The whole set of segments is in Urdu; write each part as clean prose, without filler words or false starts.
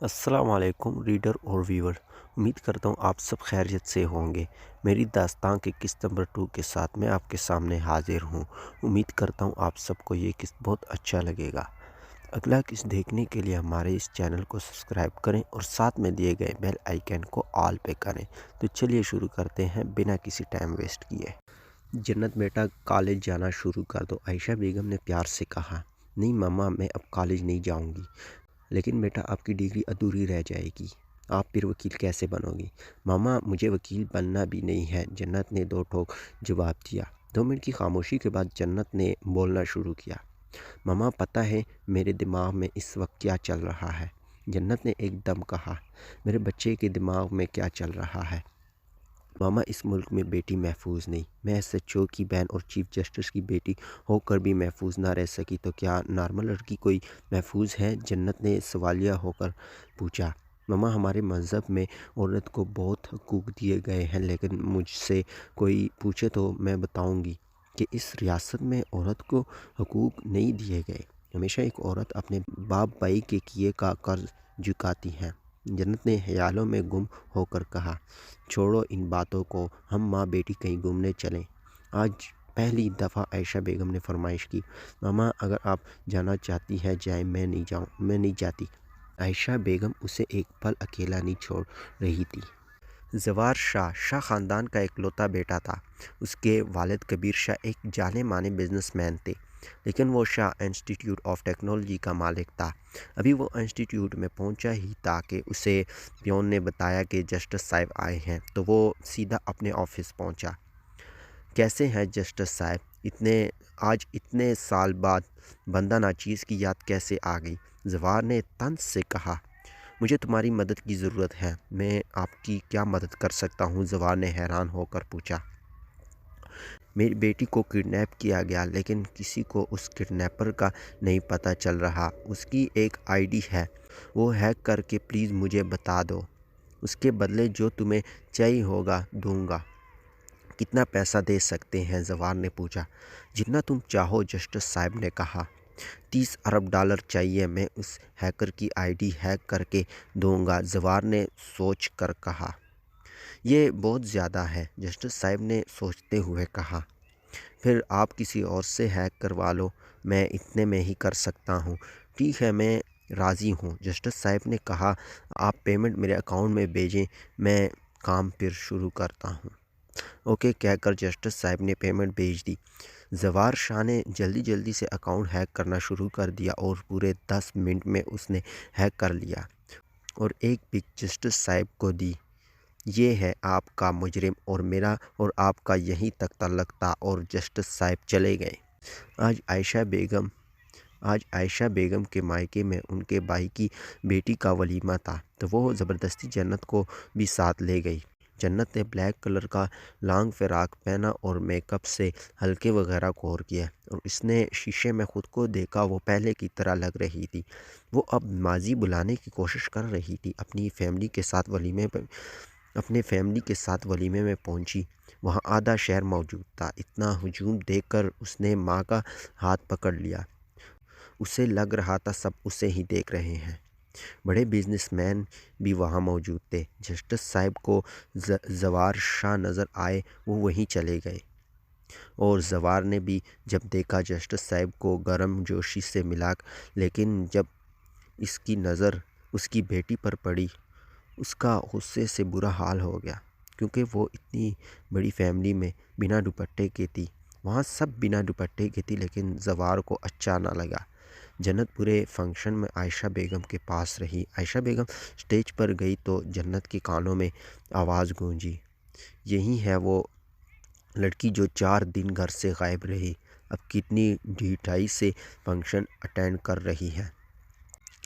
السلام علیکم ریڈر اور ویور، امید کرتا ہوں آپ سب خیریت سے ہوں گے۔ میری داستان کے قسط نمبر 2 کے ساتھ میں آپ کے سامنے حاضر ہوں۔ امید کرتا ہوں آپ سب کو یہ قسط بہت اچھا لگے گا۔ اگلا قسط دیکھنے کے لیے ہمارے اس چینل کو سبسکرائب کریں اور ساتھ میں دیے گئے بیل آئیکن کو آل پہ کریں۔ تو چلیے شروع کرتے ہیں بنا کسی ٹائم ویسٹ کیے۔ جنت بیٹا کالج جانا شروع کر دو، عائشہ بیگم نے پیار سے کہا۔ نہیں ماما، میں اب کالج نہیں جاؤں گی۔ لیکن بیٹا آپ کی ڈگری ادھوری رہ جائے گی، آپ پھر وکیل کیسے بنو گی؟ ماما مجھے وکیل بننا بھی نہیں ہے، جنت نے دو ٹوک جواب دیا۔ 2 منٹ کی خاموشی کے بعد جنت نے بولنا شروع کیا۔ ماما پتہ ہے میرے دماغ میں اس وقت کیا چل رہا ہے؟ جنت نے ایک دم کہا۔ میرے بچے کے دماغ میں کیا چل رہا ہے؟ ماما اس ملک میں بیٹی محفوظ نہیں، میں ایس ایچ او کی بہن اور چیف جسٹس کی بیٹی ہو کر بھی محفوظ نہ رہ سکی تو کیا نارمل لڑکی کوئی محفوظ ہے؟ جنت نے سوالیہ ہو کر پوچھا۔ ماما ہمارے مذہب میں عورت کو بہت حقوق دیے گئے ہیں، لیکن مجھ سے کوئی پوچھے تو میں بتاؤں گی کہ اس ریاست میں عورت کو حقوق نہیں دیے گئے۔ ہمیشہ ایک عورت اپنے باپ بھائی کے کیے کا قرض چکاتی ہے۔ جنت نے خیالوں میں گم ہو کر کہا۔ چھوڑو ان باتوں کو، ہم ماں بیٹی کہیں گھومنے چلیں۔ آج پہلی دفعہ عائشہ بیگم نے فرمائش کی۔ ماما اگر آپ جانا چاہتی ہیں جائیں، میں نہیں جاتی۔ عائشہ بیگم اسے ایک پل اکیلا نہیں چھوڑ رہی تھی۔ زوار شاہ خاندان کا اکلوتا بیٹا تھا۔ اس کے والد کبیر شاہ ایک جانے مانے بزنس مین تھے، لیکن وہ شاہ انسٹی ٹیوٹ آف ٹیکنالوجی کا مالک تھا۔ ابھی وہ انسٹی ٹیوٹ میں پہنچا ہی تھا کہ اسے پیون نے بتایا کہ جسٹس صاحب آئے ہیں، تو وہ سیدھا اپنے آفس پہنچا۔ کیسے ہیں جسٹس صاحب؟ آج اتنے سال بعد بندہ ناچیز کی یاد کیسے آ گئی؟ زوار نے طنز سے کہا۔ مجھے تمہاری مدد کی ضرورت ہے۔ میں آپ کی کیا مدد کر سکتا ہوں؟ زوار نے حیران ہو کر پوچھا۔ میری بیٹی کو کڈنیپ کیا گیا، لیکن کسی کو اس کڈنیپر کا نہیں پتہ چل رہا۔ اس کی ایک آئی ڈی ہے، وہ ہیک کر کے پلیز مجھے بتا دو۔ اس کے بدلے جو تمہیں چاہیے ہوگا دوں گا۔ کتنا پیسہ دے سکتے ہیں؟ زوار نے پوچھا۔ جتنا تم چاہو، جسٹس صاحب نے کہا۔ 30 ارب ڈالر چاہیے، میں اس ہیکر کی آئی ڈی ہیک کر کے دوں گا، زوار نے سوچ کر کہا۔ یہ بہت زیادہ ہے، جسٹس صاحب نے سوچتے ہوئے کہا۔ پھر آپ کسی اور سے ہیک کروا لو، میں اتنے میں ہی کر سکتا ہوں۔ ٹھیک ہے، میں راضی ہوں، جسٹس صاحب نے کہا۔ آپ پیمنٹ میرے اکاؤنٹ میں بھیجیں، میں کام پھر شروع کرتا ہوں۔ اوکے کہہ کر جسٹس صاحب نے پیمنٹ بھیج دی۔ زوار شاہ نے جلدی سے اکاؤنٹ ہیک کرنا شروع کر دیا اور پورے 10 منٹ میں اس نے ہیک کر لیا اور ایک پک جسٹس صاحب کو دی۔ یہ ہے آپ کا مجرم، اور میرا اور آپ کا یہیں تک تعلق تھا، اور جسٹس صاحب چلے گئے۔ آج عائشہ بیگم کے مائکے میں ان کے بھائی کی بیٹی کا ولیمہ تھا، تو وہ زبردستی جنت کو بھی ساتھ لے گئی۔ جنت نے بلیک کلر کا لانگ فراق پہنا اور میک اپ سے ہلکے وغیرہ کور کیا، اور اس نے شیشے میں خود کو دیکھا۔ وہ پہلے کی طرح لگ رہی تھی۔ وہ اب ماضی بلانے کی کوشش کر رہی تھی۔ اپنی فیملی کے ساتھ ولیمے میں پہنچی۔ وہاں آدھا شہر موجود تھا۔ اتنا ہجوم دیکھ کر اس نے ماں کا ہاتھ پکڑ لیا۔ اسے لگ رہا تھا سب اسے ہی دیکھ رہے ہیں۔ بڑے بزنس مین بھی وہاں موجود تھے۔ جسٹس صاحب کو زوار شاہ نظر آئے، وہ وہیں چلے گئے، اور زوار نے بھی جب دیکھا جسٹس صاحب کو گرم جوشی سے ملا، لیکن جب اس کی نظر اس کی بیٹی پر پڑی، اس کا غصے سے برا حال ہو گیا، کیونکہ وہ اتنی بڑی فیملی میں بنا دوپٹے کے تھی۔ وہاں سب بنا دوپٹے کے تھی، لیکن زوار کو اچھا نہ لگا۔ جنت پورے فنکشن میں عائشہ بیگم کے پاس رہی۔ عائشہ بیگم سٹیج پر گئی تو جنت کے کانوں میں آواز گونجی۔ یہی ہے وہ لڑکی جو 4 دن گھر سے غائب رہی، اب کتنی ڈھیٹائی سے فنکشن اٹینڈ کر رہی ہے۔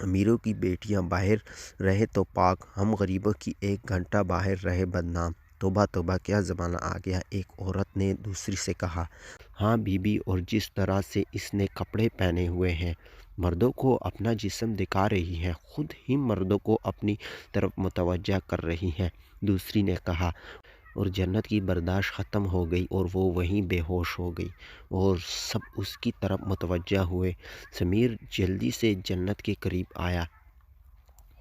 امیروں کی بیٹیاں باہر رہے تو پاک، ہم غریبوں کی 1 گھنٹہ باہر رہے بدنام۔ توبہ توبہ، کیا زمانہ آ گیا، ایک عورت نے دوسری سے کہا۔ ہاں بی بی، اور جس طرح سے اس نے کپڑے پہنے ہوئے ہیں، مردوں کو اپنا جسم دکھا رہی ہے، خود ہی مردوں کو اپنی طرف متوجہ کر رہی ہے، دوسری نے کہا۔ اور جنت کی برداشت ختم ہو گئی اور وہ وہیں بے ہوش ہو گئی، اور سب اس کی طرف متوجہ ہوئے۔ سمیر جلدی سے جنت کے قریب آیا۔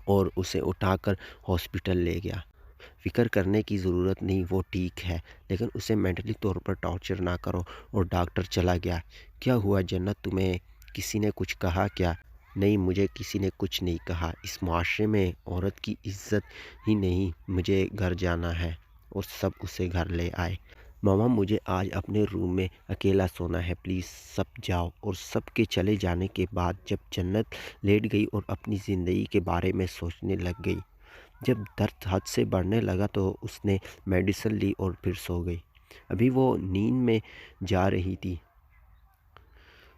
اور اسے اٹھا کر ہاسپٹل لے گیا۔ فکر کرنے کی ضرورت نہیں، وہ ٹھیک ہے، لیکن اسے مینٹلی طور پر ٹارچر نہ کرو۔ اور ڈاکٹر چلا گیا۔ کیا ہوا جنت، تمہیں کسی نے کچھ کہا کیا؟ نہیں، مجھے کسی نے کچھ نہیں کہا۔ اس معاشرے میں عورت کی عزت ہی نہیں۔ مجھے گھر جانا ہے۔ اور سب اسے گھر لے آئے۔ ماما، مجھے آج اپنے روم میں اکیلا سونا ہے، پلیز سب جاؤ۔ اور سب کے چلے جانے کے بعد جب جنت لیٹ گئی اور اپنی زندگی کے بارے میں سوچنے لگ گئی، جب درد حد سے بڑھنے لگا تو اس نے میڈیسن لی اور پھر سو گئی۔ ابھی وہ نیند میں جا رہی تھی،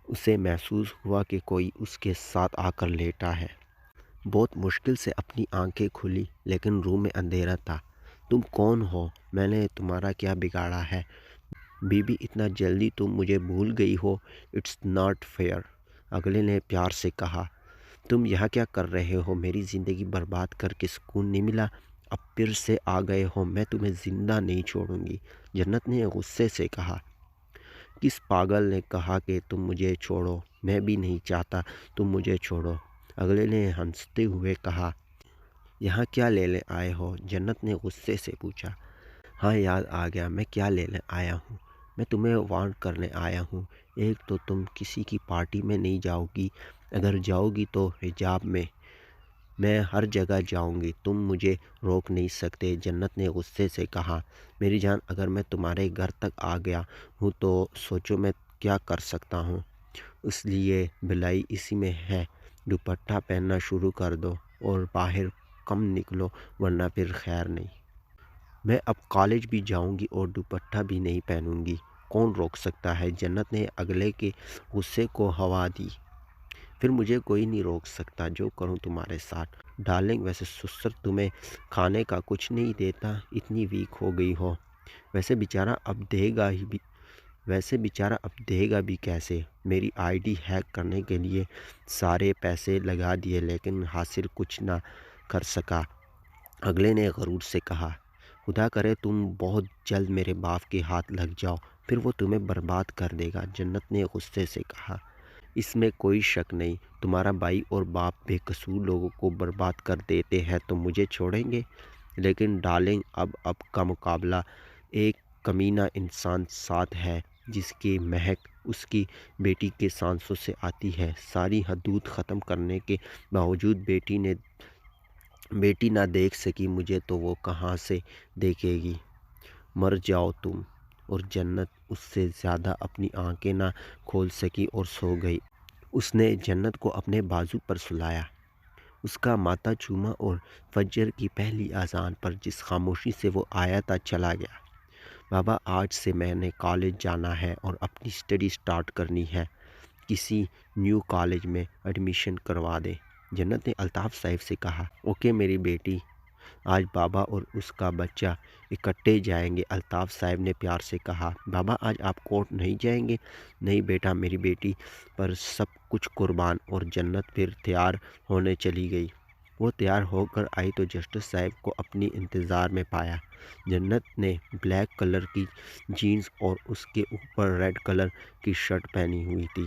اسے محسوس ہوا کہ کوئی اس کے ساتھ آ کر لیٹا ہے۔ بہت مشکل سے اپنی آنکھیں کھولی، لیکن روم میں اندھیرا تھا۔ تم کون ہو؟ میں نے تمہارا کیا بگاڑا ہے؟ بی بی، اتنا جلدی تم مجھے بھول گئی ہو؟ اٹس ناٹ فیئر، اگلے نے پیار سے کہا۔ تم یہاں کیا کر رہے ہو؟ میری زندگی برباد کر کے سکون نہیں ملا، اب پھر سے آ گئے ہو؟ میں تمہیں زندہ نہیں چھوڑوں گی، جنت نے غصے سے کہا۔ کس پاگل نے کہا کہ تم مجھے چھوڑو؟ میں بھی نہیں چاہتا تم مجھے چھوڑو، اگلے نے ہنستے ہوئے کہا۔ یہاں کیا لینے آئے ہو؟ جنت نے غصے سے پوچھا۔ ہاں، یاد آ گیا، میں کیا لینے آیا ہوں۔ میں تمہیں وارن کرنے آیا ہوں۔ ایک تو تم کسی کی پارٹی میں نہیں جاؤ گی، اگر جاؤ گی تو حجاب میں ہر جگہ جاؤں گی، تم مجھے روک نہیں سکتے، جنت نے غصے سے کہا۔ میری جان، اگر میں تمہارے گھر تک آ گیا ہوں تو سوچو میں کیا کر سکتا ہوں۔ اس لیے بھلائی اسی میں ہے، دوپٹہ پہننا شروع کر دو اور باہر کم نکلو، ورنہ پھر خیر نہیں۔ میں اب کالج بھی جاؤں گی اور دوپٹہ بھی نہیں پہنوں گی، کون روک سکتا ہے؟ جنت نے اگلے کے غصے کو ہوا دی۔ پھر مجھے کوئی نہیں روک سکتا، جو کروں تمہارے ساتھ۔ ڈارلنگ، ویسے سسر تمہیں کھانے کا کچھ نہیں دیتا، اتنی ویک ہو گئی ہو۔ ویسے بیچارہ اب دے گا بھی کیسے؟ میری آئی ڈی ہیک کرنے کے لیے سارے پیسے لگا دیے، لیکن حاصل کچھ نہ کر سکا، اگلے نے غرور سے کہا۔ خدا کرے تم بہت جلد میرے باپ کے ہاتھ لگ جاؤ، پھر وہ تمہیں برباد کر دے گا، جنت نے غصے سے کہا۔ اس میں کوئی شک نہیں، تمہارا بھائی اور باپ بے قصور لوگوں کو برباد کر دیتے ہیں تو مجھے چھوڑیں گے؟ لیکن ڈارلنگ، اب کا مقابلہ ایک کمینہ انسان ساتھ ہے جس کی مہک اس کی بیٹی کے سانسوں سے آتی ہے۔ ساری حدود ختم کرنے کے باوجود بیٹی نہ دیکھ سکی مجھے تو وہ کہاں سے دیکھے گی؟ مر جاؤ تم۔ اور جنت اس سے زیادہ اپنی آنکھیں نہ کھول سکی اور سو گئی۔ اس نے جنت کو اپنے بازو پر سلایا، اس کا ماتھا چوما اور فجر کی پہلی اذان پر جس خاموشی سے وہ آیا تھا چلا گیا۔ بابا، آج سے میں نے کالج جانا ہے اور اپنی اسٹڈی سٹارٹ کرنی ہے، کسی نیو کالج میں ایڈمیشن کروا دے، جنت نے الطاف صاحب سے کہا۔ اوکے میری بیٹی، آج بابا اور اس کا بچہ اکٹھے جائیں گے، الطاف صاحب نے پیار سے کہا۔ بابا، آج آپ کورٹ نہیں جائیں گے؟ نہیں بیٹا، میری بیٹی پر سب کچھ قربان۔ اور جنت پھر تیار ہونے چلی گئی۔ وہ تیار ہو کر آئی تو جسٹس صاحب کو اپنی انتظار میں پایا۔ جنت نے بلیک کلر کی جینز اور اس کے اوپر ریڈ کلر کی شرٹ پہنی ہوئی تھی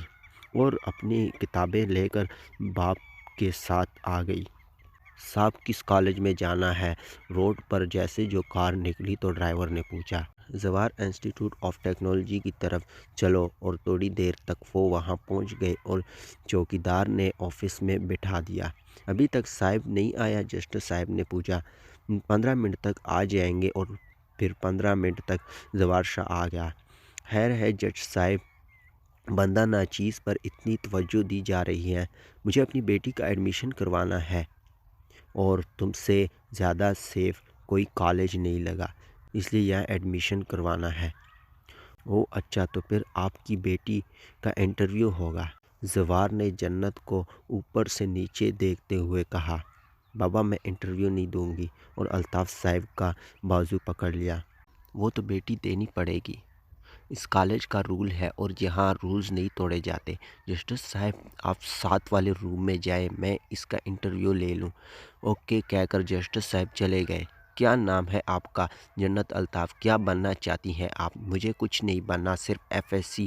اور اپنی کتابیں لے کر باپ کے ساتھ آ گئی۔ صاحب، کس کالج میں جانا ہے؟ روڈ پر جیسے جو کار نکلی تو ڈرائیور نے پوچھا۔ زوار انسٹی ٹیوٹ آف ٹیکنالوجی کی طرف چلو۔ اور تھوڑی دیر تک وہ وہاں پہنچ گئے اور چوکیدار نے آفس میں بٹھا دیا۔ ابھی تک صاحب نہیں آیا؟ جسٹس صاحب نے پوچھا۔ 15 منٹ تک آ جائیں گے۔ اور پھر 15 منٹ تک زوار شاہ آ گیا۔ خیر ہے جج صاحب، بندہ ناچیز پر اتنی توجہ دی جا رہی ہے، مجھے اپنی بیٹی کا ایڈمیشن کروانا ہے اور تم سے زیادہ سیف کوئی کالج نہیں لگا، اس لیے یہاں ایڈمیشن کروانا ہے۔ اوہ اچھا، تو پھر آپ کی بیٹی کا انٹرویو ہوگا؟ زوار نے جنت کو اوپر سے نیچے دیکھتے ہوئے کہا۔ بابا، میں انٹرویو نہیں دوں گی، اور الطاف صاحب کا بازو پکڑ لیا۔ وہ تو بیٹی دینی پڑے گی، اس کالج کا رول ہے اور یہاں رولز نہیں توڑے جاتے۔ جسٹس صاحب، آپ ساتھ والے روم میں جائیں، میں اس کا انٹرویو لے لوں۔ اوکے کہہ کر جسٹس صاحب چلے گئے۔ کیا نام ہے آپ کا؟ جنت الطاف۔ کیا بننا چاہتی ہیں آپ؟ مجھے کچھ نہیں بننا، صرف FSC